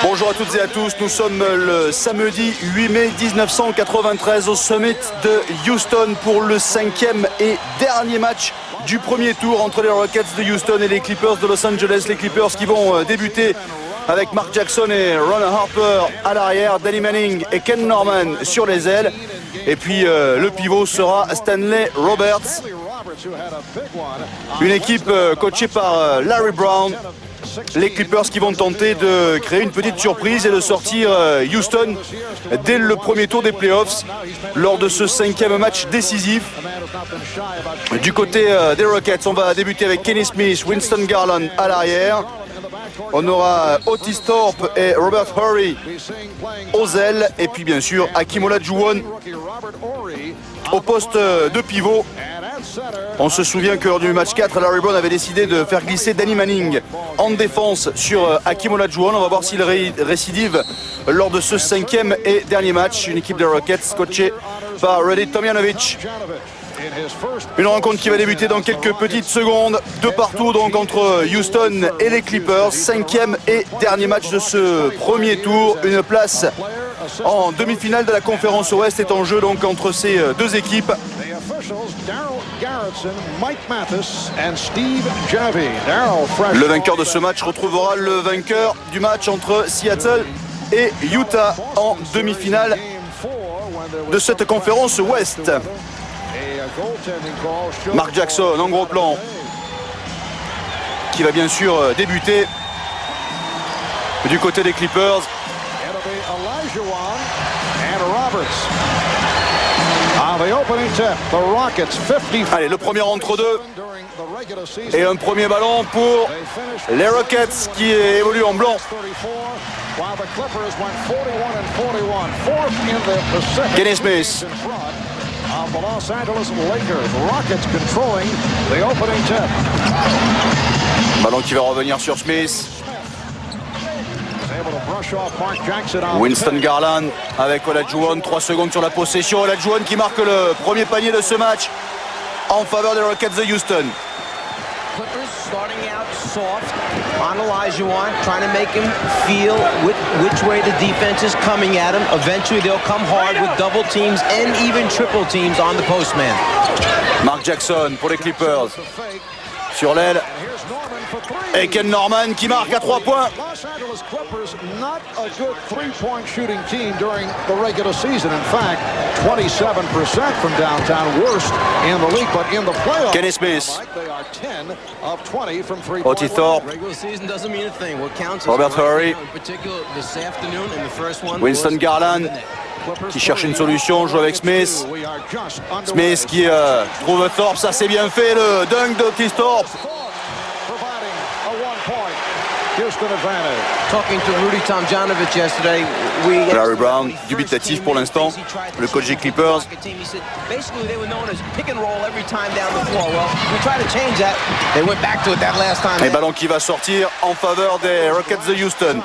Bonjour à toutes et à tous, nous sommes le samedi 8 mai 1993 au Summit de Houston pour le 5e et dernier match du premier tour entre les Rockets de Houston et les Clippers de Los Angeles. Les Clippers qui vont débuter avec Mark Jackson et Ron Harper à l'arrière, Danny Manning et Ken Norman sur les ailes. Et puis le pivot sera Stanley Roberts. Une équipe coachée par Larry Brown. Les Clippers qui vont tenter de créer une petite surprise et de sortir Houston dès le premier tour des playoffs lors de ce 5e match décisif. Du côté des Rockets, on va débuter avec Kenny Smith, Winston Garland à l'arrière. On aura Otis Thorpe et Robert Horry aux ailes. Et puis bien sûr Hakeem Olajuwon au poste de pivot. On se souvient que lors du match 4, Larry Brown avait décidé de faire glisser Danny Manning en défense sur Hakeem Olajuwon. On va voir s'il récidive lors de ce 5e et dernier match. Une équipe des Rockets coachée par Rudy Tomjanovic. Une rencontre qui va débuter dans quelques petites secondes, de partout donc entre Houston et les Clippers. 5e et dernier match de ce premier tour. Une place en demi-finale de la conférence Ouest est en jeu donc entre ces deux équipes. Le vainqueur de ce match retrouvera le vainqueur du match entre Seattle et Utah en demi-finale de cette conférence Ouest. Mark Jackson en gros plan qui va bien sûr débuter du côté des Clippers. Allez, le premier entre deux et un premier ballon pour les Rockets qui évoluent en blanc. Kenny Smith. Ballon qui va revenir sur Smith. Winston Garland avec Olajuwon, 3 secondes sur la possession. Olajuwon qui marque le premier panier de ce match en faveur des Rockets de Houston. Clippers starting out soft on Olajuwon, trying to make him feel which way the defense is coming at him. Eventually they'll come hard with double teams and even triple teams on the postman. Mark Jackson pour les Clippers. Sur l'aile. Et Ken Norman qui marque à 3 points. Los Angeles Clippers not a good three-point shooting team during the regular season. In fact, 27% from downtown, worst in the league, but in the playoffs, Kenny Smith. they are 10 of 20 from three-point Otis Thorpe. Regular season doesn't mean a thing. What counts is Robert Horry. in particular this afternoon and the first one. Winston Garland qui cherche une solution, joue avec Smith. Smith qui trouve Thorpe, ça c'est bien fait, le dunk d'Otis Thorpe. Talking to Rudy Tomjanovic yesterday, Larry Brown, dubitatif pour l'instant, le coach des Clippers. Basically, they were known as pick and roll every time down the floor. Well, we tried to change that. They went back to it that last time. Et ballon qui va sortir en faveur des Rockets de Houston.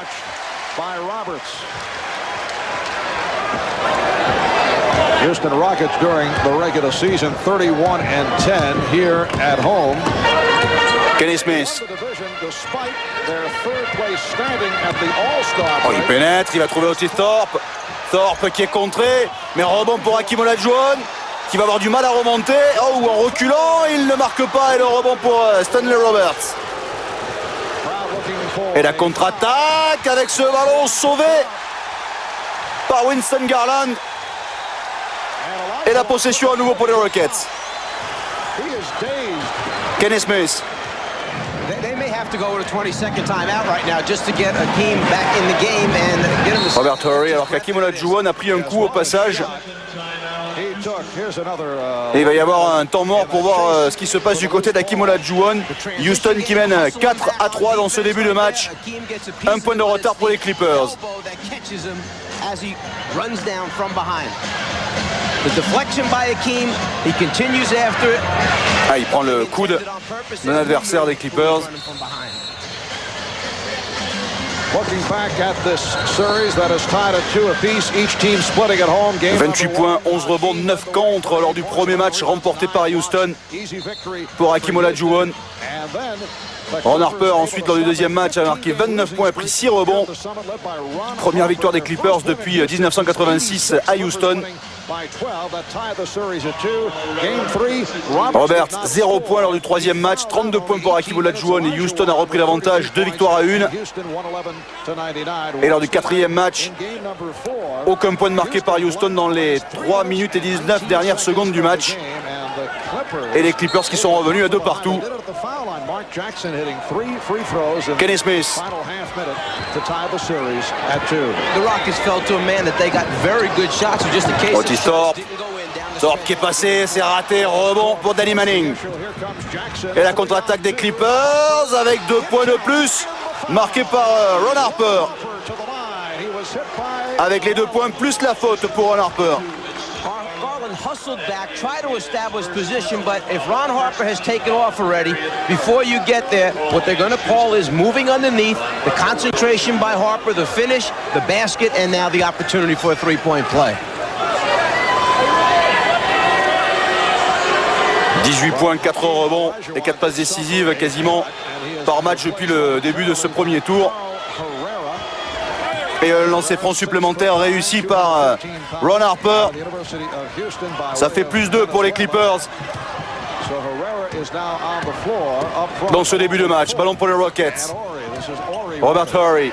Houston Rockets during the regular season 31-10 here at home. Kenny Smith. Oh, il pénètre, il va trouver Otis Thorpe. Thorpe qui est contré, mais rebond pour Hakeem Olajuwon qui va avoir du mal à remonter. Oh, en reculant, il ne marque pas et le rebond pour Stanley Roberts. Et la contre-attaque avec ce ballon sauvé par Winston Garland. Et la possession à nouveau pour les Rockets. Kenny Smith. They may have to go with a 20-second timeout right now just to get Hakeem back in the game and get him to... Robert Horry, alors qu'Hakeem Olajuwon a pris un coup au passage. Et il va y avoir un temps mort pour voir ce qui se passe du côté d'Hakeem Olajuwon. Houston qui mène 4-3 dans ce début de match. Un point de retard pour les Clippers. The deflection by Hakeem, he continues after it. Ah, il prend le coude d'un adversaire des Clippers. Looking back at this series that is tied at 2 apiece, each team splitting at home. Game 28 points, 11 rebonds, 9 contre lors du premier match remporté par Houston pour Hakeem Olajuwon. Ron Harper ensuite lors du deuxième match a marqué 29 points et pris 6 rebonds. Première victoire des Clippers depuis 1986 à Houston. Robert, 0 points lors du troisième match, 32 points pour Hakeem Olajuwon et Houston a repris l'avantage, 2 victoires à 1. Et lors du quatrième match, aucun point de marqué par Houston dans les 3 minutes et 19 dernières secondes du match. Et les Clippers qui sont revenus à 2 partout. Kenny Smith. Otis Thorpe. Thorpe qui est passé, c'est raté, rebond pour Danny Manning. Et la contre-attaque des Clippers avec 2 points de plus, marqué par Ron Harper. Avec les 2 points plus la faute pour Ron Harper. Hustled back, try to establish position, but if Ron Harper has taken off already, before you get there, what they're going to call is moving underneath, the concentration by Harper, the finish, the basket, and now the opportunity for a three-point play. 18 points, 4 rebonds et 4 passes décisives quasiment par match depuis le début de ce premier tour. Et un lancer franc supplémentaire réussi par Ron Harper. Ça fait plus 2 pour les Clippers. Dans ce début de match, ballon pour les Rockets. Robert Horry.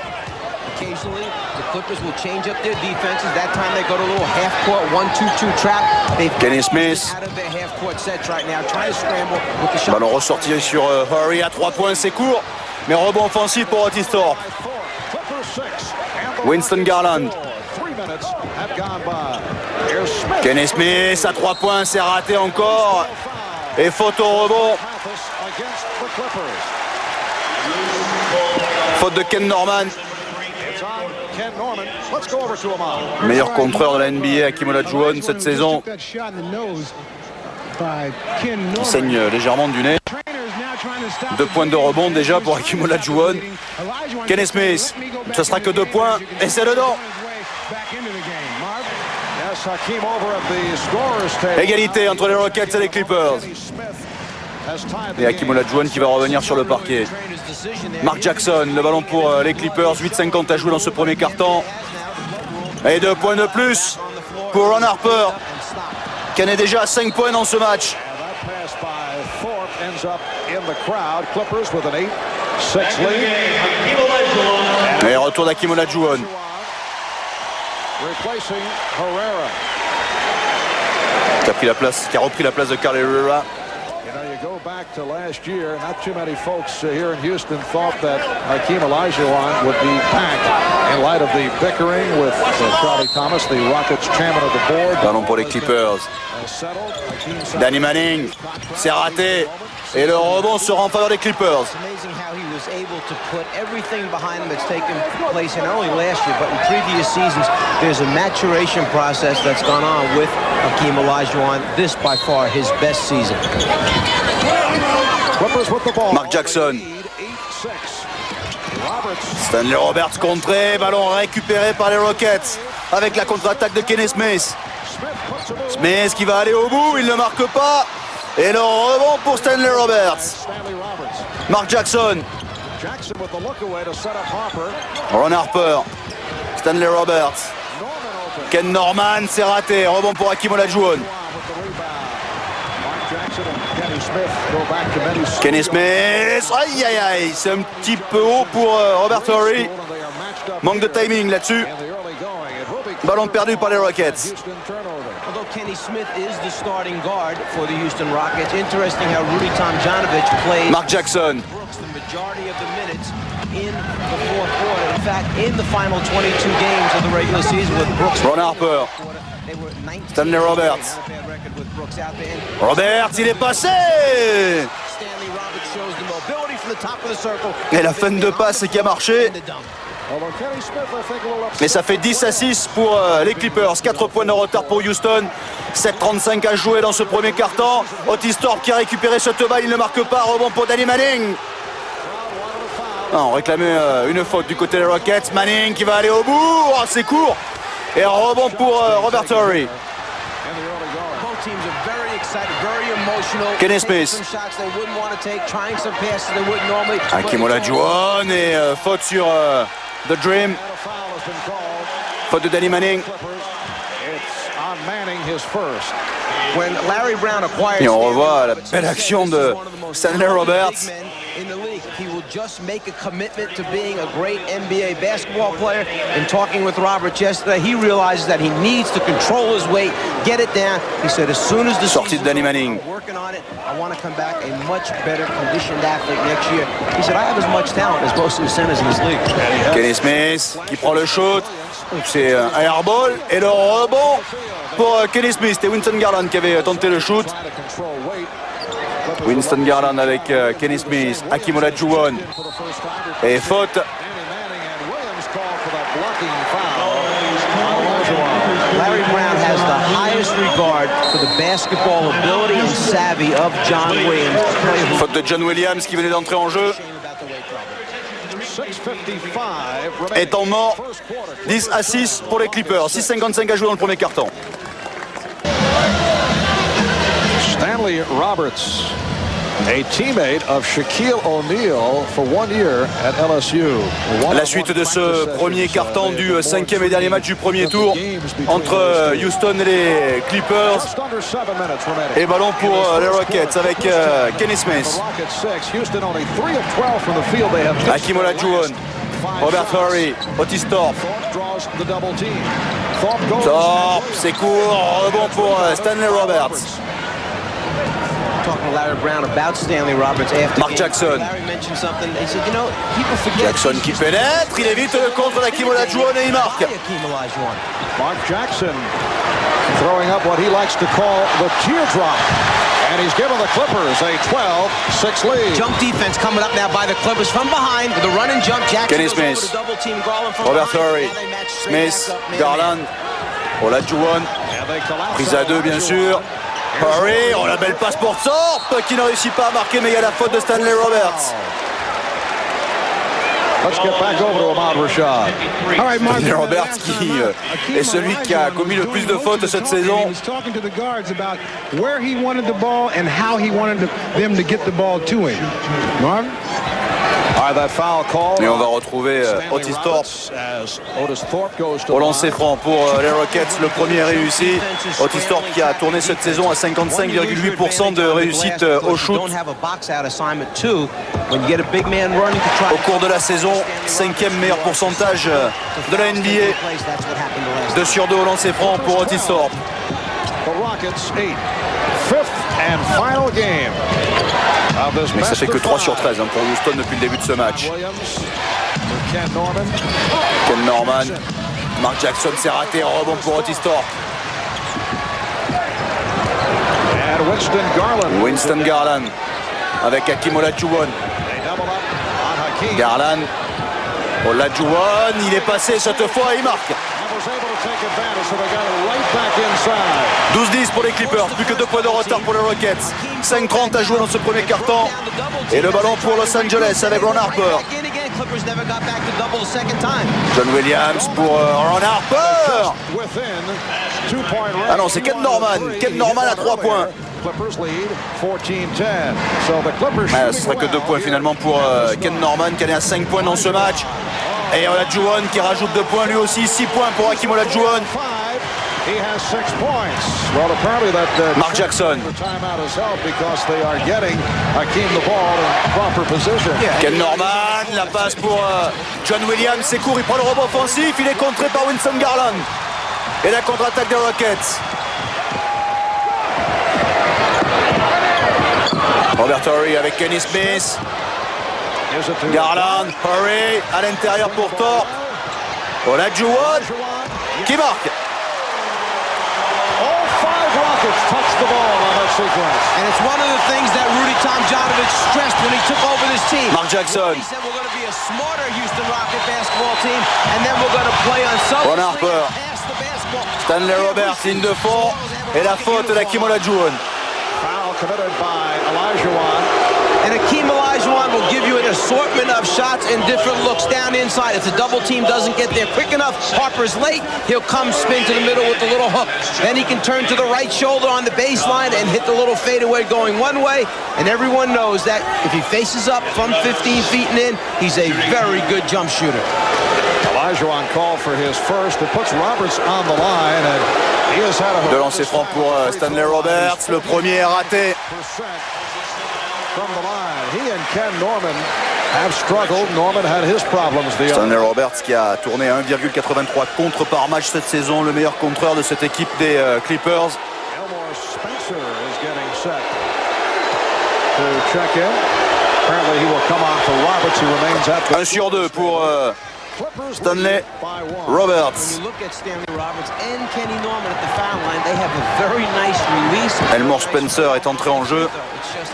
Kenny Smith. Ballon ressorti sur Horry à 3 points, c'est court. Mais rebond offensif pour Otis Thorpe. Winston Garland. Kenny Smith à 3 points, c'est raté encore. Et faute au rebond. Faute de Ken Norman. Meilleur contreur de la NBA, Hakeem Olajuwon cette saison. Il saigne légèrement du nez. 2 points de rebond déjà pour Hakeem Olajuwon. Kenny Smith, ce sera que 2 points et c'est dedans. Égalité entre les Rockets et les Clippers. Et Hakeem Olajuwon qui va revenir sur le parquet. Mark Jackson, le ballon pour les Clippers. 8,50 à jouer dans ce premier quart-temps. Et 2 points de plus pour Ron Harper, qui en est déjà à 5 points dans ce match. Et retour d'Hakeem Olajuwon. Qui a repris la place de Carl Herrera. Go back to last year, not too many folks here in Houston thought that Hakeem Olajuwon would be back in light of the bickering with Charlie Thomas, the Rockets chairman of the board. Ballon pour les Clippers. Danny Manning, c'est raté. Et le rebond sera en faveur des Clippers. Able to put everything behind him that's taken place in not only last year but in previous seasons. There's a maturation process that's gone on with Hakeem Olajuwon. This by far his best season. Mark Jackson. Stanley Roberts contré, ballon récupéré par les Rockets avec la contre-attaque de Kenny Smith. Smith qui va aller au bout, il ne marque pas. Et le rebond pour Stanley Roberts. Mark Jackson. Ron Harper. Stanley Roberts. Ken Norman, c'est raté. Rebond pour Hakeem Olajuwon. Kenny Smith. Aïe aïe aïe. C'est un petit peu haut pour Robert Horry. Manque de timing là-dessus. Ballon perdu par les Rockets. Although Kenny Smith is the starting guard for the Houston Rockets, interesting how Rudy Tomjanovich played Mark Jackson. Brooks the majority of the minutes in the fourth quarter. In fact, in the final 22 games of the regular season with Brooks. Ron Harper. Stanley Roberts. Roberts, il est passé. Et la fin de passe qui a marché. Mais ça fait 10-6 pour les Clippers. 4 points de retard pour Houston. 7:35 à jouer dans ce premier quart-temps. Otis Thorpe qui a récupéré ce teubal, il ne marque pas. Rebond pour Danny Manning. Non, on réclamait une faute du côté des Rockets. Manning qui va aller au bout. Oh, c'est court. Et un rebond pour Robert Horry. Kenny Smith. Hakeem Olajuwon et faute sur The Dream. Faute de Danny Manning. Et on revoit la belle action de Stanley Roberts. He will just make a commitment to being a great NBA basketball player. In talking with Roberts yesterday, he realizes that he needs to control his weight, get it down. He said, as soon as the sortie de Danny Manning. Working on it, I want to come back a much better conditioned athlete next year. He said, I have as much talent as most of the centers in this league. Kenny Smith qui prend le shoot. C'est un airball et le rebond pour Kenny Smith. C'était Winston Garland qui avait tenté le shoot. Winston Garland avec Kenny Smith, Hakeem Olajuwon et faute. Larry Brown has the highest regard for the basketball ability and savvy of John Williams. Faute de John Williams qui venait d'entrer en jeu. Et temps mort, 10-6 pour les Clippers. 6,55 à jouer dans le premier quart-temps. Stanley Roberts, a teammate of Shaquille O'Neal for 1 year at LSU. La suite de ce premier quart-temps du 5e et dernier match du premier tour entre Houston et les Clippers. Et ballon pour les Rockets avec Kenny Smith. Hakeem Olajuwon, Robert Horry, Otis Thorpe. Thorpe, c'est court, rebond pour Stanley Roberts. Talking to Larry Brown about Stanley Roberts after Mark Jackson. Larry mentioned something. He said, you know, people forget. Jackson qui pénètre, il évite le contre d'Hakeem Olajuwon et il marque. Mark Jackson throwing up what he likes to call the teardrop. And he's given the Clippers a 12-6 lead. Jump defense coming up now by the Clippers from behind with a run and jump. Jackson Kenny goes over Smith, to double team Garland from Robert behind. Horry, Smith, Garland, Olajuwon, prise à deux bien sûr. Horry, la belle passe pour Thorpe qui ne réussit pas à marquer, mais il y a la faute de Stanley Roberts. Let's get back over to Ahmad Rashad. Stanley Roberts qui est celui qui a commis le plus de fautes cette saison. He was talking to the guards about where he wanted the ball and how he wanted them to get the ball to him. Marv? Et on va retrouver Otis Thorpe au lancer franc pour les Rockets. Le premier réussi. Otis Thorpe qui a tourné cette saison à 55,8% de réussite au shoot. Au cours de la saison, 5e meilleur pourcentage de la NBA. 2 sur 2 au lancer franc pour Otis Thorpe. Mais ça fait que 3 sur 13 pour Houston depuis le début de ce match. Ken Norman, Mark Jackson s'est raté, rebond pour Otis Thorpe. Winston Garland avec Hakeem Olajuwon. Garland, Olajuwon, il est passé cette fois et il marque. 12-10 pour les Clippers, plus que 2 points de retard pour les Rockets. 5-30 à jouer dans ce premier quart-temps. Et le ballon pour Los Angeles avec Ron Harper. John Williams pour Ron Harper. Ah non, c'est Ken Norman. Ken Norman à 3 points. Ce serait que 2 points finalement pour Ken Norman qui est à 5 points dans ce match. Et Olajuwon qui rajoute 2 points lui aussi, 6 points pour Hakeem Olajuwon. Mark Jackson. Ken Norman, la passe pour John Williams, c'est court, il prend le rebond offensif, il est contré par Winston Garland. Et la contre-attaque des Rockets. Robert Horry avec Kenny Smith. Garland, Horry à l'intérieur pour Thorpe. Olajuwon qui marque. And it's one of the things that Rudy Tomjanovich stressed when he took over this team. Mark Jackson. He said we're going to be a smarter Houston Rocket basketball team, and then we're going to play on Ron Harper. Stanley Roberts, ligne de fond, et la faute d'Hakeem Olajuwon. And Hakeem Olajuwon will give you an an assortment of shots and different looks down inside. If the double team doesn't get there quick enough, Harper's late, he'll come spin to the middle with the little hook. Then he can turn to the right shoulder on the baseline and hit the little fadeaway going one way. And everyone knows that if he faces up from 15 feet and in, he's a very good jump shooter. Olajuwon called for his first. It puts Roberts on the line, and he has had a De lancer franc pour Stanley Roberts. Le premier est raté. from the line. He and Ken Norman have struggled. Norman had his problems the other. Stanley Roberts qui a tourné 1,83 contre par match cette saison, le meilleur contreur de cette équipe des Clippers. Elmore Spencer is getting set to check in. Apparently he will come on for Roberts. He remains at the 1 sur 2 pour Clippers Stanley by one. Roberts. When you look at Stanley Roberts and Kenny Norman at the foul line, they have a very nice release. Elmore Spencer est entré en jeu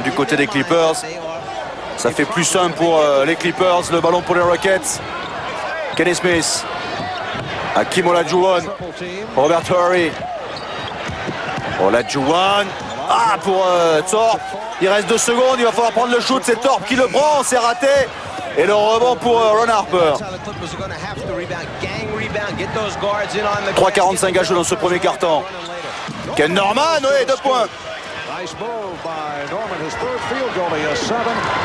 du côté des Clippers. Ça fait plus 1 pour les Clippers. Le ballon pour les Rockets. Kenny Smith. Hakeem Olajuwon. Robert Horry. Olajuwon. Ah, pour Thorpe. Il reste 2 secondes. Il va falloir prendre le shoot. C'est Thorpe qui le prend. C'est raté. Et le rebond pour Ron Harper. 3,45 à jouer dans ce premier quart-temps. Ken Norman, oui, 2 points. Nice move by Norman. His third field goal. He has 7.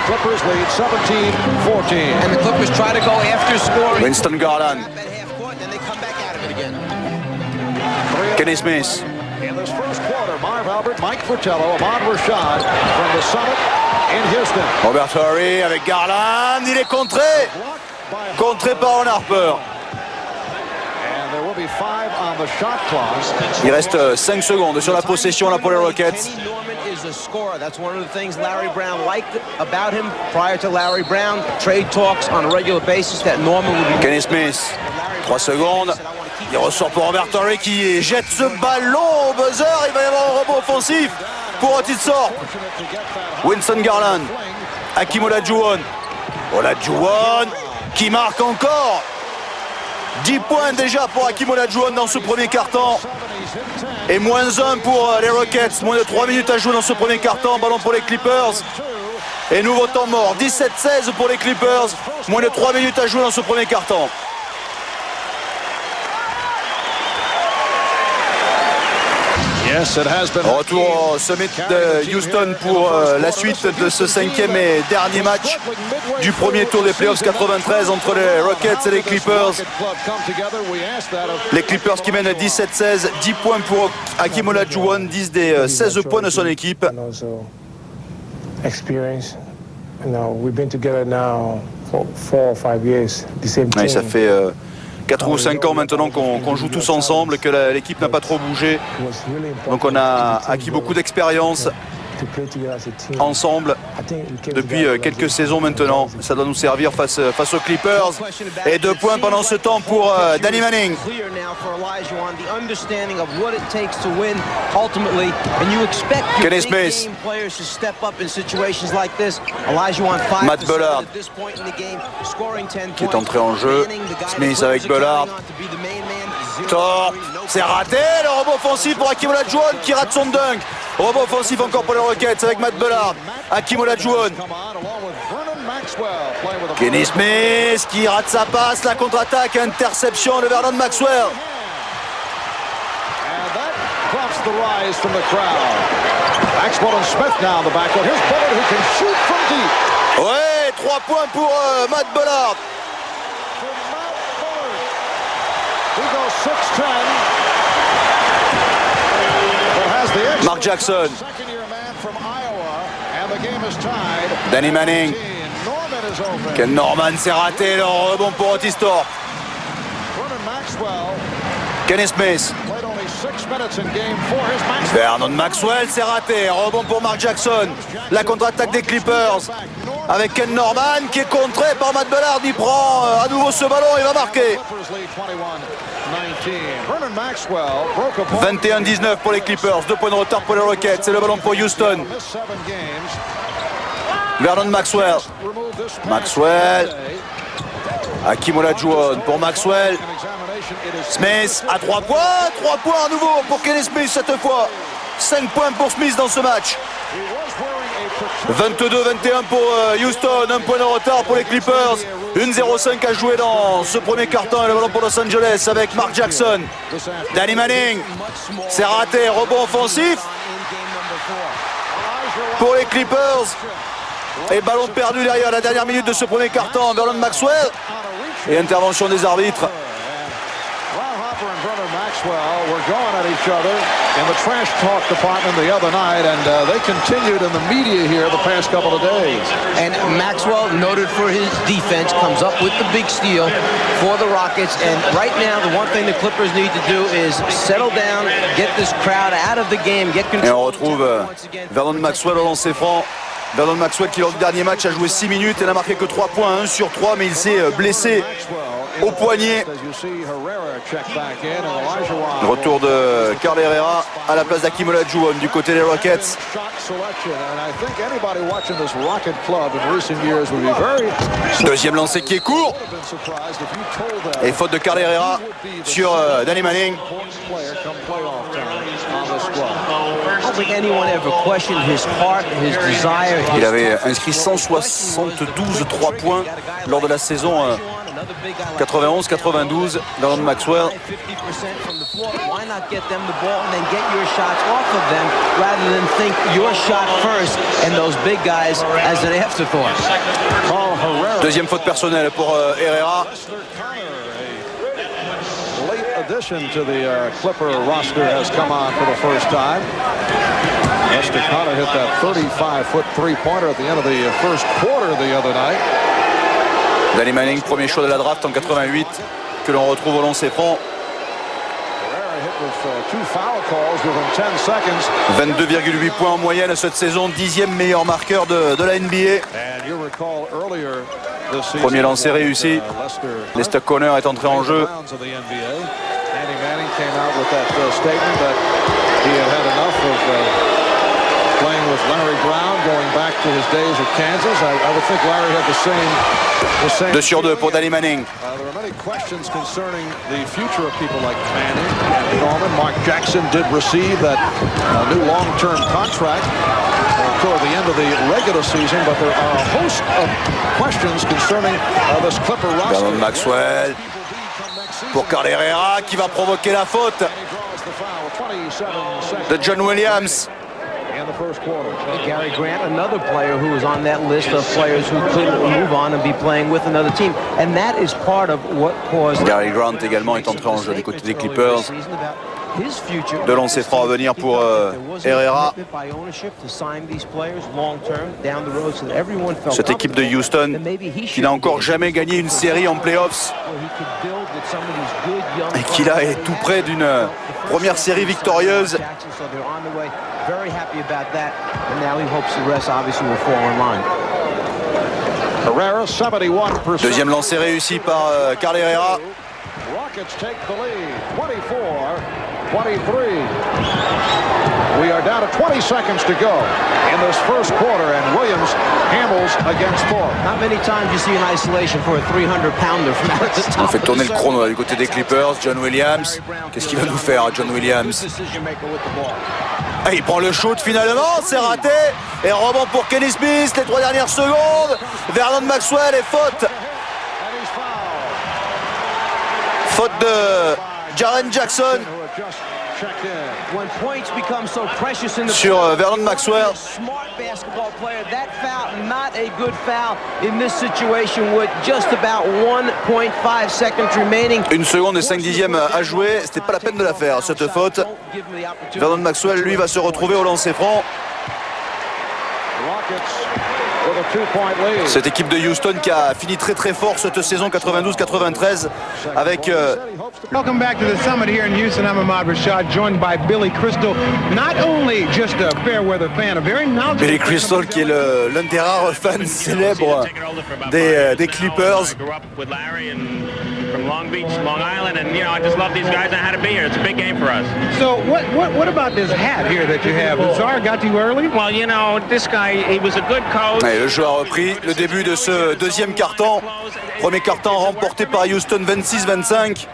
Clippers lead 17-14. And the Clippers try to go after scoring. Winston Garland. At half court, then they come back at it again. Kenny Smith. In this first quarter, Marv Albert, Mike Fratello, Ahmad Rashad from the Summit in Houston. Robert Horry avec Garland. Il est contré. Contré par Ron Harper. And there will be 5 on the shot clock. Il reste 5 secondes sur la possession là pour les Rockets. Kenny Norman is a scorer. That's one of the things Larry Brown liked about him prior to Larry Brown. Trade talks on a regular basis that Norman would be. Kenny Smith. 3 secondes. Il ressort pour Robert Horry qui jette ce ballon au buzzer. Il va y avoir un rebond offensif pour Otis Thorpe. Winston Garland. Hakeem Olajuwon. Olajuwon qui marque encore. 10 points déjà pour Hakeem Olajuwon dans ce premier quart-temps. Et moins 1 pour les Rockets. Moins de 3 minutes à jouer dans ce premier quart-temps. Ballon pour les Clippers. Et nouveau temps mort. 17-16 pour les Clippers. Moins de 3 minutes à jouer dans ce premier quart-temps. Yes, it has been. Retour au Summit de Houston pour la suite de ce 5e et dernier match du premier tour des playoffs 93 entre les Rockets et les Clippers. Les Clippers qui mènent 17-16, 10 points pour Hakeem Olajuwon, 10 des 16 points de son équipe. And also experience. You know, we've been together now for 4 or 5 years. The same team. Ouais, ça fait 4 ou 5 ans maintenant qu'on joue tous ensemble, que l'équipe n'a pas trop bougé. It was really important Donc on a acquis beaucoup d'expérience to play together as a team. ensemble I think we came depuis together quelques saisons maintenant. Ça doit nous servir face aux Clippers. Et 2 points pendant ce temps pour Danny Manning. Clear now for Olajuwon, the understanding of what it takes to win ultimately, and you expect your Kenny big Smith. game players to step up in situations like this. Olajuwon 5 Matt Bullard, at this point in the game, scoring 10 qui est points. entré en jeu. Manning, the guy Smith the avec Clippers are Bullard. counting on to be the main man. Thorpe, c'est raté. Le rebond offensif pour Hakeem Olajuwon qui rate son dunk. Rebond offensif encore pour les Rockets avec Matt Bullard. Hakeem Olajuwon. Kenny Smith qui rate sa passe. La contre-attaque, interception de Vernon Maxwell. And that prompts the rise from the crowd. Maxwell and Smith now in the backcourt. Here's Bullard who can shoot from deep. Ouais, 3 points pour Matt Bullard. From Matt Bullard. He goes 6-10. But has the extra Mark Jackson. second-year man from Iowa. And the game is tied. Danny Manning. Norman is open. Ken Norman, c'est raté. Le rebond pour Otis Thorpe. Vernon Maxwell Kenny Smith. played only 6 minutes in game 4. Here's Maxwell. Vernon Maxwell, c'est raté. Rebond pour Mark Jackson. La contre-attaque des Clippers. Avec Ken Norman qui est contré par Matt Bullard. Il prend à nouveau ce ballon. Il va marquer. Clippers lead 21-19. Vernon Maxwell broke a point. 21-19 pour les Clippers. 2 points de retard pour les Rockets. C'est le ballon pour Houston. Missed 7 games. Vernon Maxwell. Remove this pass Maxwell. today. Hakeem Olajuwon pour Maxwell. An examination, it is Smith à 3 points. 3 points à nouveau pour Kenny Smith cette fois. 5 points pour Smith dans ce match. He was wearing a 22-21 pour Houston, un point de retard pour les Clippers. 1-0-5 à jouer dans ce premier carton et le ballon pour Los Angeles avec Mark Jackson. Danny Manning, c'est raté, rebond offensif pour les Clippers. Et ballon perdu derrière la dernière minute de ce premier carton, Vernon Maxwell. Et intervention des arbitres. Maxwell were going at each other in the trash talk department the other night, and they continued in the media here the past couple of days. And Maxwell, noted for his defense, comes up with the big steal for the Rockets. And right now, the one thing the Clippers need to do is settle down, get this crowd out of the game, get control. Et on retrouve Vernon Maxwell au lancer franc. Vernon Maxwell qui lors du dernier match a joué 6 minutes et n'a marqué que 3 points, 1 sur 3, mais il s'est blessé au poignet. Retour de Carl Herrera à la place d'Hakeem Olajuwon du côté des Rockets. Deuxième lancé qui est court. Et faute de Carl Herrera sur Danny Manning. Il avait inscrit 172 3 points lors de la saison 91-92. Vernon Maxwell. Why not get them the ball and then get your shots off of them rather than think your shot first and those big guys as an afterthought. Deuxième faute personnelle pour Herrera. Late addition to the Clipper roster has come on for the first time. Lester Connor hit that 35-foot three-pointer at the end of the first quarter the other night. Danny Manning, premier choix de la draft en 88, que l'on retrouve au lancer franc. 22,8 points en moyenne cette saison, 10e meilleur marqueur de la NBA. Premier lancer réussi. Lester Connor est entré en jeu. Playing with Larry Brown, going back to his days at Kansas. I would think Larry had the same 2 sur 2 pour Danny Manning. There are many questions concerning the future of people like Manning and Norman. Mark Jackson did receive that new long-term contract toward the end of the regular season, but there are a host of questions concerning this Clipper roster. Vernon Maxwell pour Carl Herrera qui va provoquer la faute de John Williams. Gary Grant, another player who is on that list of players who could move on and be playing with another team. And that is part of what caused... Gary Grant également est entré en jeu du côté des Clippers. De lancer franc à venir pour Herrera. Cette équipe de Houston qui n'a encore jamais gagné une série en playoffs et qui là est tout près d'une première série victorieuse. Deuxième lancé réussi par Carl Herrera. Rockets take the lead, 24-23. We are down to 20 seconds to go in this first quarter, and Williams handles against Thorpe. Not many times you see an isolation for a 300-pounder from out the top. On fait tourner le chrono du côté des Clippers. John Williams, qu'est-ce qu'il va nous faire, John Williams? Ah, il prend le shoot finalement, c'est raté. Et rebond pour Kenny Smith, les 3 dernières secondes. Vernon Maxwell et faute. Faute de Jaren Jackson sur Vernon Maxwell. Une seconde et 5 dixièmes à jouer, c'était pas la peine de la faire cette faute. Vernon Maxwell lui va se retrouver au lancer franc. Cette équipe de Houston qui a fini très très fort cette saison 92-93 avec Welcome back to the summit here in Houston. I'm Ahmad Rashad, joined by Billy Crystal. Not only just a fair weather fan, a very knowledgeable... Billy Crystal qui est l'un des rares fans célèbres des Clippers. From Long Beach, Long Island, and you know, I just love these guys and I had to be here. It's a big game for us. So what about this hat here that you have? Sorry, got to you early? Well, you know, this guy, he was a good coach. Et le jeu a repris le début de ce deuxième carton. Premier carton remporté par Houston 26-25.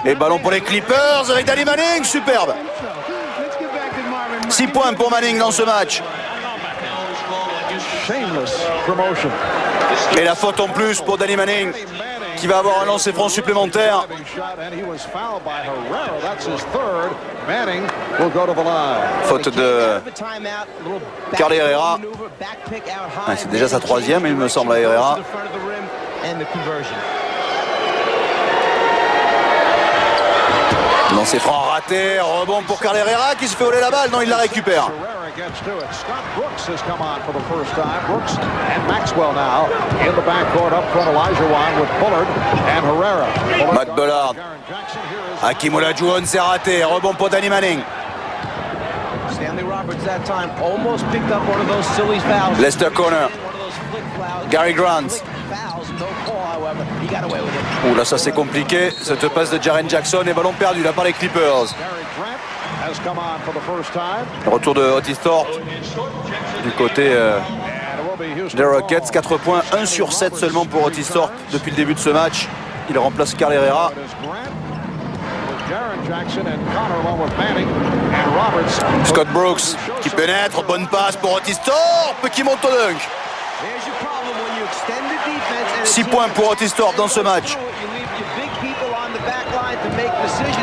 Et ballon pour les Clippers avec Danny Manning, superbe. 6 points pour Manning dans ce match. promotion. Et la faute en plus pour Danny Manning, qui va avoir un lancer franc supplémentaire. Faute de Carly Herrera. C'est déjà sa troisième, il me semble, à Herrera. Lancer franc raté, rebond pour Carly Herrera qui se fait voler la balle. Non, il la récupère. Scott Brooks has come on for the first time. Brooks and Maxwell now in the backcourt up front. Olajuwon with Bullard and Herrera. Matt Bullard. Hakeem Olajuwon, c'est raté. Rebond pour Danny Manning. Stanley Roberts that time almost picked up one of those silly fouls. Lester Corner. Gary Grant. Ouh là, ça c'est compliqué. Cette passe de Jaren Jackson et ballon perdu là par les Clippers. Retour de Otis Thorpe du côté des Rockets. 4 points, 1 sur 7 seulement pour Otis Thorpe depuis le début de ce match. Il remplace Carl Herrera. Scott Brooks qui pénètre, bonne passe pour Otis Thorpe qui monte au dunk. 6 points pour Otis Thorpe dans ce match.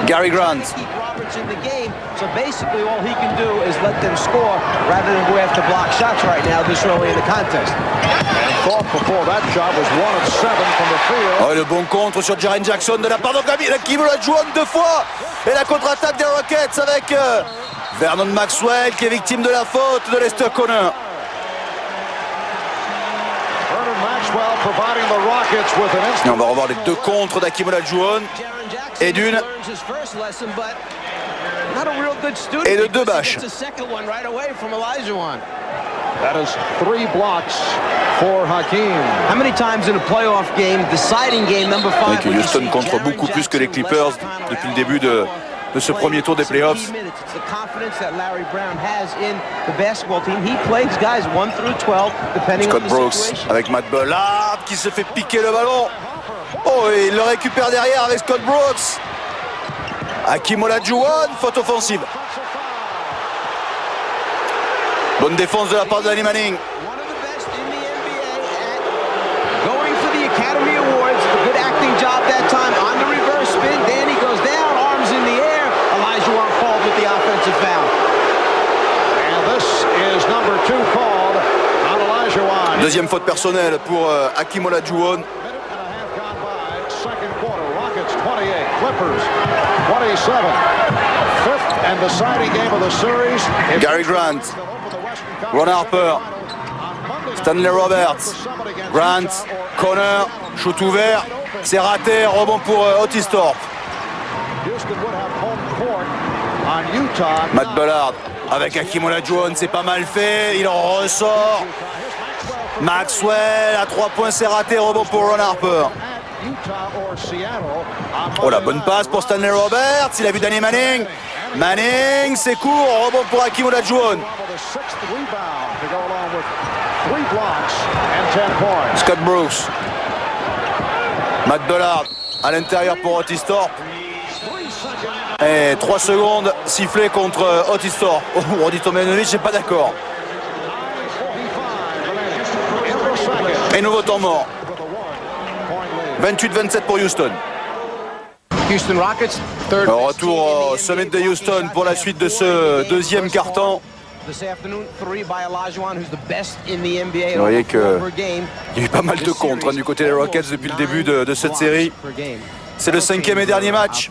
Gary Grant. So basically all he can do is let them score rather than go after block shots right now this early in the contest. Thorpe before that shot was 1 of 7 from the field. Oh, le bon contre sur Jaren Jackson de la part d'Hakeem Olajuwon 2 fois. Et la contre-attaque des Rockets avec Vernon Maxwell qui est victime de la faute de Lester Corner. Et on va revoir les 2 contres d'Hakeem Olajuwon et d'une et de 2 bâches. That is 3 blocks for Hakeem. How many times in a playoff game, deciding game number 5? Et que Houston contre beaucoup plus que les Clippers depuis le début de ce premier tour des playoffs. Scott Brooks avec Matt Bullard qui se fait piquer le ballon. Oh, et il le récupère derrière avec Scott Brooks. Hakeem Olajuwon, faute offensive. Bonne défense de la part de Danny Manning. Going for the Academy Awards, a good acting job that time on the reverse spin. Danny goes down, arms in the air. Olajuwon called with the offensive foul. And this is number 2 called on Olajuwon. Deuxième faute personnelle pour Hakeem Olajuwon. Second quarter, Rockets 28, Clippers 27. Fifth and deciding game of the series. Gary Grant, Ron Harper, Stanley Roberts, Grant, Connor, shoot ouvert, c'est raté, rebond pour Otis Thorpe. Matt Bullard avec Hakeem Olajuwon, c'est pas mal fait, il en ressort. Maxwell à 3 points, c'est raté, rebond pour Ron Harper. Oh la bonne passe pour Stanley Roberts, il a vu Danny Manning. Manning, c'est court, rebond pour Hakeem Olajuwon. Scott Brooks. Matt Bullard à l'intérieur pour Otis Thorpe. Et 3 secondes sifflées contre Otis Thorpe. Oh, Rodi Tomjanovic n'est pas d'accord. Et nouveau temps mort. 28-27 pour Houston. Houston Rockets, third. Retour au sommet de Houston pour la suite de ce deuxième quart-temps. This afternoon, 3 by Olajuwon, who's the best in the NBA. Vous voyez qu'il y a eu pas mal de contres du côté des Rockets depuis le début de cette série. C'est le 5e et dernier match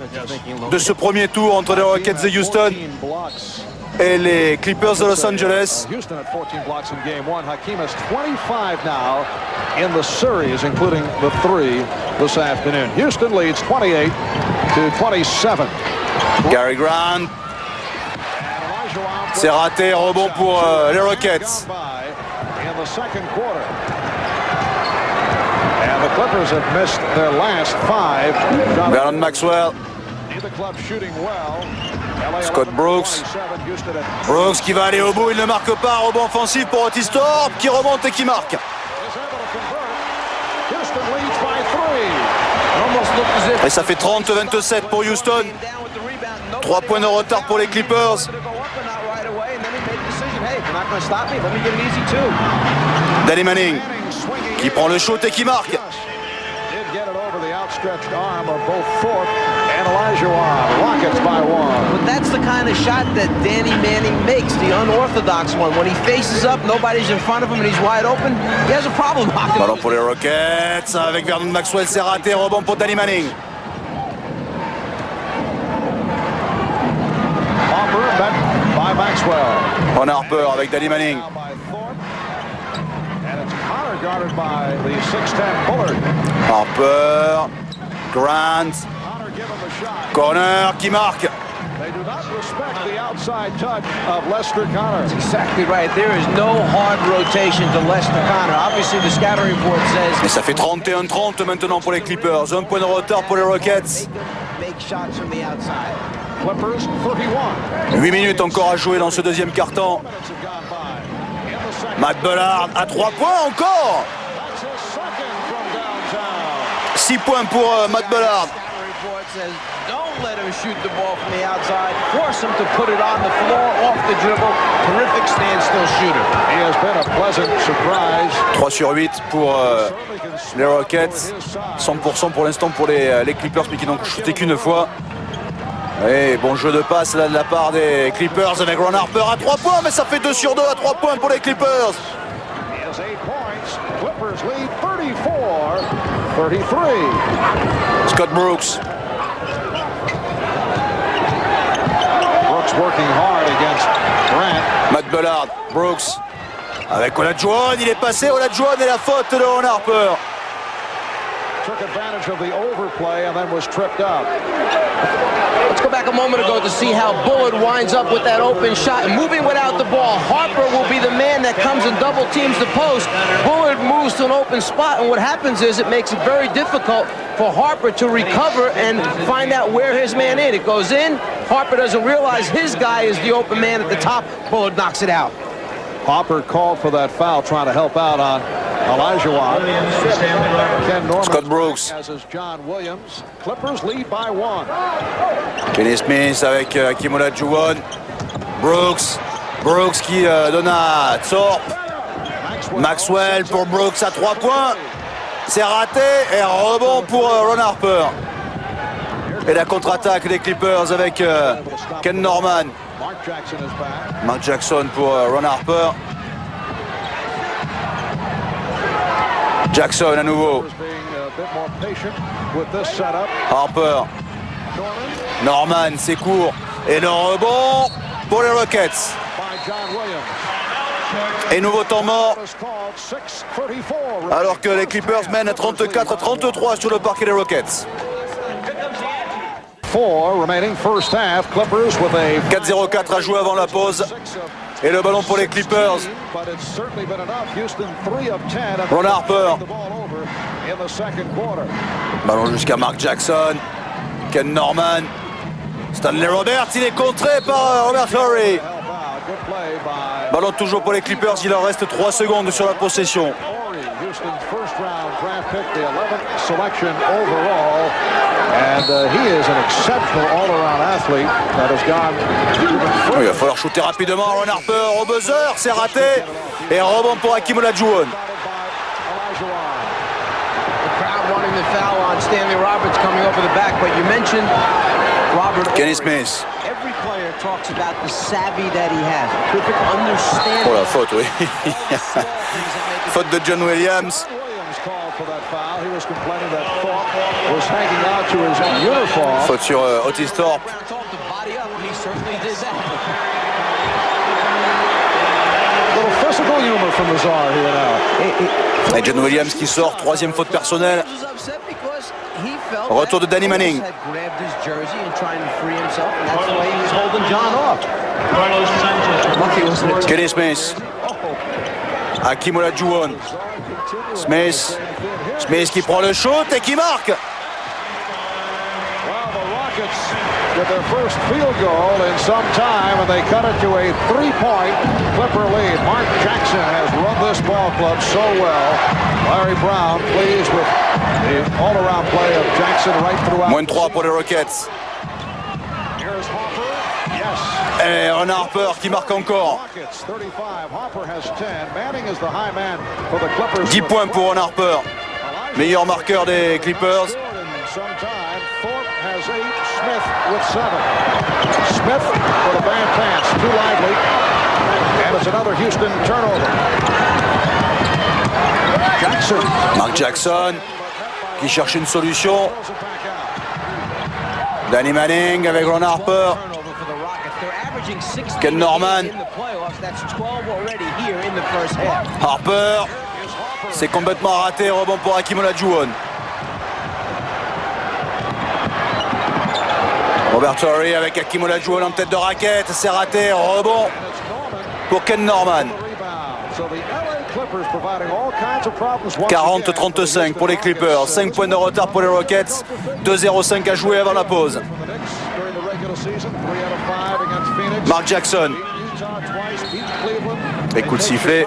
de ce premier tour entre les Rockets de Houston et les Clippers de Los Angeles. Houston at 14 blocks in game 1. Hakeem has 25 now in the series, including the 3 this afternoon. Houston leads 28-27. Gary Grant. C'est raté, rebond pour les Rockets. In the second quarter. And the Clippers have missed their last 5. Vernon Maxwell. Neither club shooting well. Scott Brooks. Brooks qui va aller au bout, il ne marque pas. Rebond offensif pour Otis Thorpe qui remonte et qui marque. Et ça fait 30-27 pour Houston. 3 points de retard pour les Clippers. Danny Manning. qui prend le shoot et qui marque. Did get it over the outstretched arm of both Thorpe and Olajuwon. Rockets by one. But that's the kind of shot that Danny Manning makes, the unorthodox one. When he faces up, nobody's in front of him and he's wide open, he has a problem knocking Ballon pour les Rockets avec Vernon Maxwell, c'est raté, rebond pour Danny Manning. Harper met by Maxwell. Ron Harper avec Danny Manning. Now by Thorpe. And it's Connor guarded by the 6'10 Bullard. Harper, Grant, Connor give him a shot. corner qui marque. They do not respect the outside touch of Lester Connor. Exactly right. There is no hard rotation to Lester Connor. Obviously, the scouting report says Et ça fait 31-30 maintenant pour les Clippers. Un point de retard pour les Rockets. make shots from the outside. Clippers 31. 8 minutes encore à jouer dans ce deuxième quart-temps. Minutes have gone by. In the second, Matt Bellard à 3 points encore. that's his second from downtown. 6 points pour Matt Bellard. Scouting report says don't let him shoot the ball from the outside. Force him to put it on the floor, off the dribble. Terrific standstill shooter. He has been a pleasant surprise. 3 sur 8 pour Certainly can score les Rockets. over his side. 100% pour l'instant pour les Clippers, mais qui n'ont shooté qu'une fois. Et bon jeu de passe là de la part des Clippers avec Ron Harper à 3 points, mais ça fait 2 sur 2 à 3 points pour les Clippers. He has 8 points. Clippers lead 34-33. Scott Brooks. Brooks working hard against Grant. Matt Bellard, Brooks. Avec Olajuwon, il est passé, Olajuwon et la faute de Ron Harper. Took advantage of the overplay and then was tripped up. Let's go back a moment ago to see how Bullard winds up with that open shot. And moving without the ball, Harper will be the man that comes and double teams the post. Bullard moves to an open spot, and what happens is it makes it very difficult for Harper to recover and find out where his man is. It goes in, Harper doesn't realize his guy is the open man at the top. Bullard knocks it out. Hopper called for that foul, trying to help out on Olajuwon. Ken Norman Scott Brooks. as is John Williams. Clippers lead by 1. Kenny Smith avec Hakeem Olajuwon. Brooks. Brooks qui donne à Thorpe. Maxwell pour Brooks à 3 points. C'est raté et rebond pour Ron Harper. Et la contre-attaque des Clippers avec Ken Norman. Mark Jackson is back. Mark Jackson pour Ron Harper. Jackson à nouveau. Being a bit more patient with this setup. Harper. Norman, c'est court. Et le rebond pour les Rockets. By John Williams. Et nouveau temps mort. It's called 6:34. Alors que les Clippers mènent 34-33 sur le parquet des Rockets. 4 remaining first half. Clippers with a 4-0-4 à jouer avant la pause. 6 of Et le ballon pour les Clippers. but it's certainly been enough. Houston 3 of 10. and Ron Harper. the ball over in the second quarter. Ballon jusqu'à Mark Jackson. Ken Norman. Stanley Roberts, il est contré par Robert Horry. Help out. Good play by Ballon toujours pour les Clippers, il en reste 3 secondes sur la possession. Horry, Houston's first round draft pick, the 11th selection overall. And he is an exceptional all-around athlete that has gone even further. Il va falloir shooter rapidement. Ron Harper au buzzer, c'est raté. Et rebond pour Hakeem Olajuwon. By Olajuwon. The crowd wanting the foul on Stanley Roberts coming over the back, but you mentioned Robert Kenny Horry. Smith. Every player talks about the savvy that he has, terrific understanding. Oh la faute, oui. Faute de John Williams. Williams called for that foul. He was complaining that Thorpe was hanging out to his uniform. Faute sur Otis Thorpe. Told to body up, and he certainly did that. Little physical humor from the Czar here now. Et John Williams qui sort, 3e faute personnelle. He was upset because he felt Retour de that Danny Manning. Rose had grabbed his jersey and trying to free himself, and that's the way he was holding John off. Lucky wasn't it? Kenny Smith. Hakeem Olajuwon. Smith. Smith qui prend le shoot et qui marque. Well, the Rockets with their first field goal in some time, and they cut it to a 3-point Clipper lead. Mark Jackson has run this ball club so well. Larry Brown pleased with the all-around play of Jackson right throughout. Moins de 3 pour les Rockets. Here's Harper. Yes. Et Ron Harper qui marque encore. 10 points pour Ron Harper. Meilleur marqueur des Clippers. Smith for the bad pass, too lively, and it's another Houston turnover. Jackson. Mark Jackson qui cherche une solution. Danny Manning avec Ron Harper. Ken Norman. Harper. C'est complètement raté. Rebond pour Hakeem Olajuwon. Robert Torrey avec Hakeem Olajuwon en tête de raquette. C'est raté. Rebond pour Ken Norman. 40-35 pour les Clippers. 5 points de retard pour les Rockets. 2-0-5 à jouer avant la pause. Mark Jackson. Et coup de sifflet.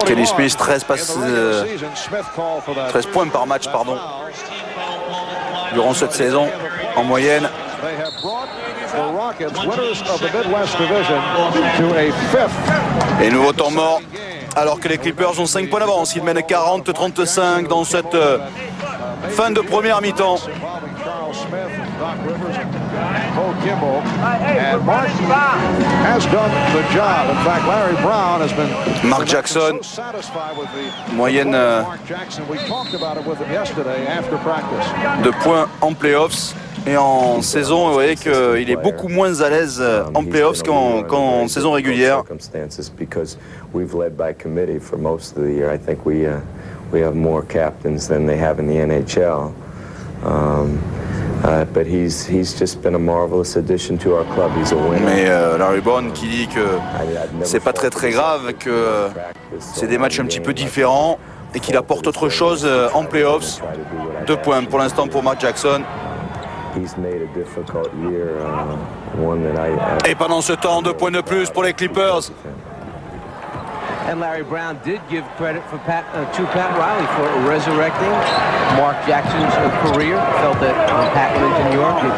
Kenny Smith, 13 points par match, pardon, durant cette saison, en moyenne. Et nouveau temps mort, alors que les Clippers ont 5 points d'avance. Ils mènent 40-35 dans cette fin de première mi-temps. Mark Jackson, moyenne de points en playoffs. Et en saison, vous voyez qu'il est beaucoup moins à l'aise en playoffs qu'en saison régulière. Mais Larry Brown qui dit que c'est pas très grave, que c'est des matchs un petit peu différents et qu'il apporte autre chose en playoffs. 2 points pour l'instant pour Mark Jackson. Et pendant ce temps, 2 points de plus pour les Clippers. And Larry Brown did give credit to Pat Riley for resurrecting Mark Jackson's career. Felt that Pat went into New York, it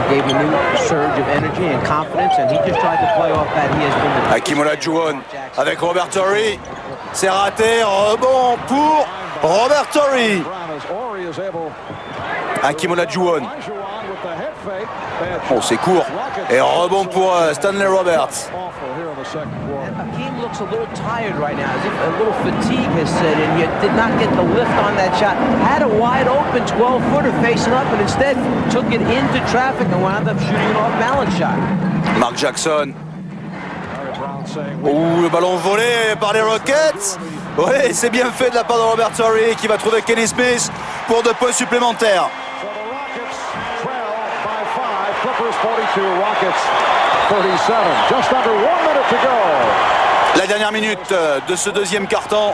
gave him a new surge of energy and confidence, and he just tried to play off that. He has been the Hakeem Olajuwon avec Robert Torrey. C'est raté. Rebond pour Robert Torrey. Hakeem Olajuwon. Oh, c'est court. Et rebond pour Stanley Roberts. Hakeem looks a little tired right now, as if a little fatigue has set in. Yet did not get the lift on that shot. Had a wide open 12-footer facing up, and instead took it into traffic and wound up shooting an off-balance shot. Mark Jackson. Ouh, le ballon volé par les Rockets. Oui, c'est bien fait de la part de Robert Torrey qui va trouver Kenny Smith pour 2 points supplémentaires. La dernière minute de ce deuxième quart-temps.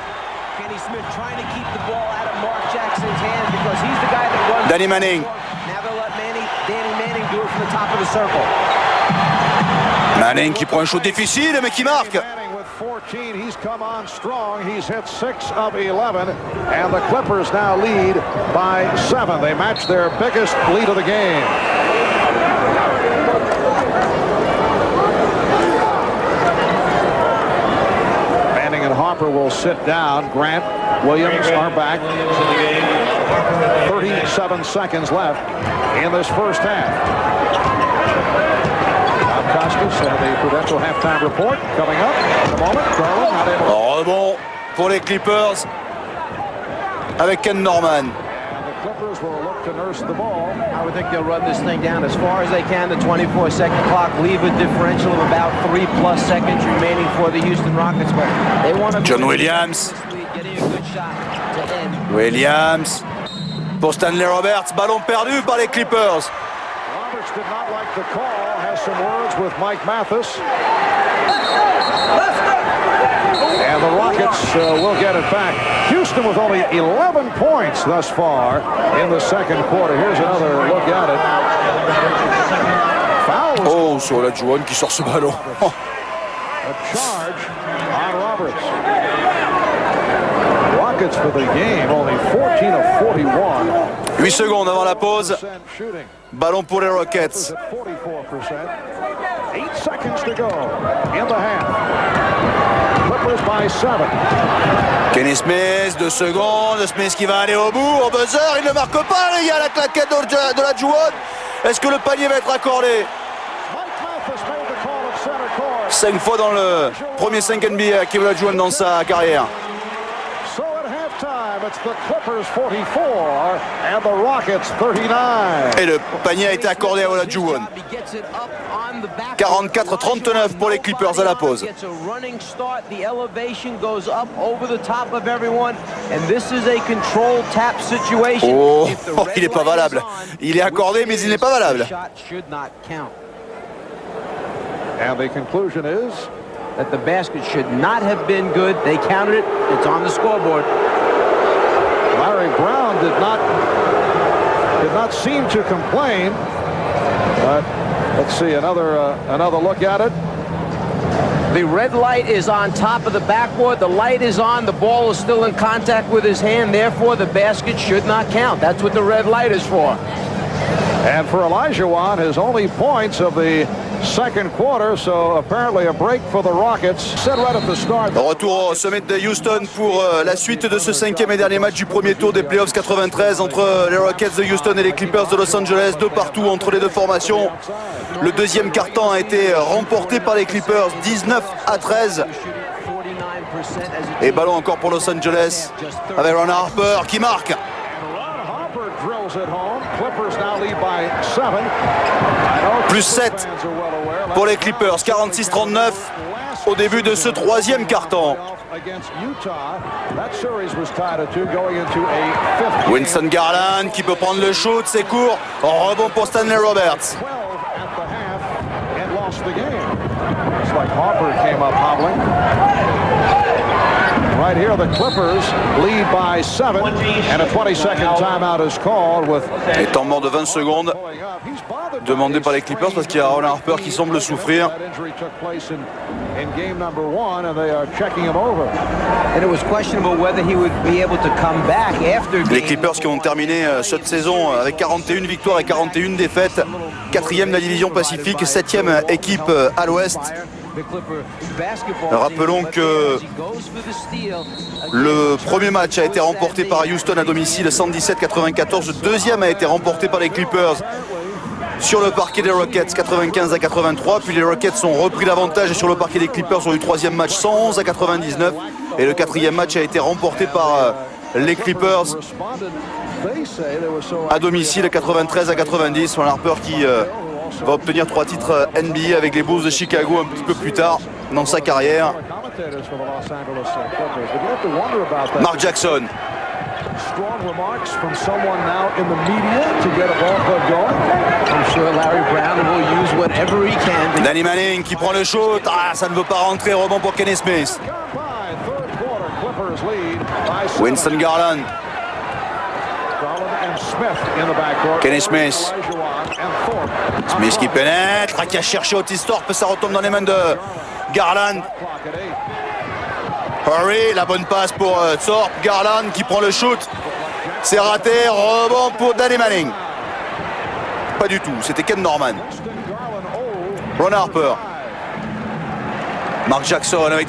Danny Manning. Manning qui prend un shoot difficile mais qui marque. He's come on strong. He's hit 6 of 11, and the Clippers now lead by 7. They match their biggest lead of the game. Manning and Harper will sit down. Grant, Williams are back. 37 seconds left in this first half. Costas and the Prudential halftime report coming up in a moment. Garland not able to... Rebond pour les Clippers avec Ken Norman. The Clippers will look to nurse the ball. I would think they'll run this thing down as far as they can. The 24-second clock, leave a differential of about 3+ seconds remaining for the Houston Rockets. But they want to... John Williams. Getting a good shot to end. Williams pour Stanley Roberts. Ballon perdu par les Clippers. Roberts did not like the call. Has some words with Mike Mathis. And the Rockets will get it back. Houston with only 11 points thus far in the second quarter. Here's another look at it. Foul. Oh, sur Olajuwon qui sort ce ballon. A charge on Roberts. for the game, only 14 of 41. 8 secondes avant la pause. Shooting. Ballon pour les Rockets. 8 seconds to go in the half. Clippers by 7. Kenny Smith, 2 secondes. Smith qui va aller au bout. Au buzzer, il ne marque pas, les gars. La claquette de la Juwan. Est-ce que le panier va être accordé? 5 fois dans le premier 5 NBA à Kevin Olajuwon dans sa carrière. So at halftime, it's the Clippers 44 and the Rockets 39. Et le panier a été accordé à Olajuwon. 44-39 pour les Clippers à la pause. Oh, il n'est pas valable. Il est accordé, mais il n'est pas valable. And the conclusion is that the basket should not have been good. They counted it. It's on the scoreboard. Larry Brown did not seem to complain. But let's see another look at it. The red light is on top of the backboard. The light is on. The ball is still in contact with his hand. Therefore, the basket should not count. That's what the red light is for. And for Olajuwon, his only points of the second quarter, so apparently a break for the Rockets. Said right at the start. Retour au sommet de Houston pour la suite de ce 5e et dernier match du premier tour des playoffs 93 entre les Rockets de Houston et les Clippers de Los Angeles, de partout entre les deux formations. Le deuxième quart-temps a été remporté par les Clippers 19-13. Et ballon encore pour Los Angeles avec Ron Harper qui marque. Plus 7 pour les Clippers, 46-39 au début de ce troisième quart-temps. Winston Garland qui peut prendre le shoot, c'est court, rebond pour Stanley Roberts. Right here, the Clippers lead by 7, and a 20-second timeout is called with. Et temps mort de 20 secondes demandé par les Clippers parce qu'il y a Ron Harper qui semble souffrir. Les Clippers qui ont terminé cette saison avec 41 victoires et 41 défaites, 4e de la division Pacifique, 7e équipe à l'Ouest. Rappelons que le premier match a été remporté par Houston à domicile 117-94. Le deuxième a été remporté par les Clippers sur le parquet des Rockets 95-83. Puis les Rockets ont repris l'avantage sur le parquet des Clippers sur le troisième match 111-99. Et le quatrième match a été remporté par les Clippers à domicile 93-90. Ron Harper qui va obtenir 3 titres NBA avec les Bulls de Chicago un petit peu plus tard dans sa carrière. Mark Jackson. Danny Manning qui prend le shoot. Ah, ça ne veut pas rentrer. Rebond pour Kenny Smith. Winston Garland. Kenny Smith. Smith qui pénètre, qui a cherché Otis Thorpe, ça retombe dans les mains de Garland. Hurry, la bonne passe pour Thorpe. Garland qui prend le shoot. C'est raté, rebond pour Danny Manning. Pas du tout, c'était Ken Norman. Ron Harper. Mark Jackson avec